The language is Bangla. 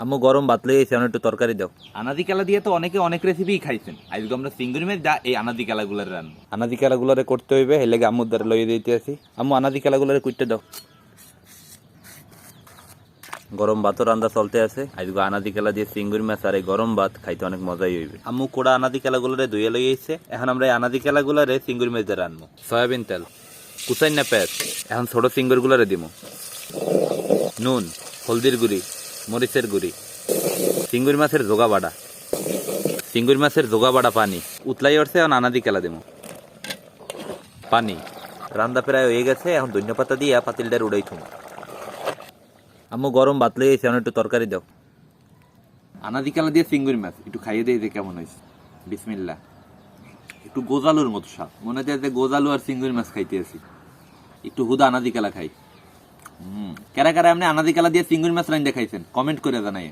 আম্মু গরম ভাত লই আইছে, একটু তরকারি দাও। আনাদি কেলা দিয়ে তো অনেকে অনেক রেসিপি খাইছেন, আজকে আমরা চিংড়ি মাছ এই আনাদি কেলাগুলার রান। আনাদি কেলাগুলারে করতে হইবে, এই লেগে আম্মুর দ্বারা লইয়ে দিতে আসি। আম্মু আনাদি কেলাগুলারে কুইটে দাও। গরম ভাতও রান্না চলতে আছে, আজকে আনাদি কেলা দিয়ে চিংড়ি মাছ আর এই গরম ভাত খাইতে অনেক মজাই হইবে। আম্মু কোড়া আনাদি কেলাগুলারে ধুয়ে লই আইছে, এখন আমরা এই আনাদি কেলাগুলারে চিংড়ি মাছ দিয়ে রানবো। সয়াবিন তেল, কুচাই না পেঁয়াজ, এখন ছোট চিংড়ি গুলারে দিমু। নুন, হলদির গুঁড়ি, মরিচের গুঁড়ি, চিংড়ি মাছের জোগা বাড়া, চিংড়ি মাছের জোগা বাড়া পানি উতলাই উঠছে, এখন আনাদি কেলা দেবো। পানি রান্না প্রায় হয়ে গেছে, এখন ধনিয়া পাতা দিয়ে পাতিলটার উড়াই থুম। আম্মু গরম ভাত লই আইছে, এখন একটু তরকারি দাও। আনাদি কেলা দিয়ে চিংড়ি মাছ একটু খাইয়ে দিয়ে যে কেমন হয়েছে। বিসমিল্লাহ। একটু গোজালুর মতো স্বাদ, মনে হয় যে গোজালু আর চিংড়ি মাছ খাইতে আছি। একটু হুদা আনাদি কেলা খাই। কারা কারা আপনি আনাদি কেলা দিয়ে চিংড়ি মাছ রান্না খাইছেন, কমেন্ট করে জানাই।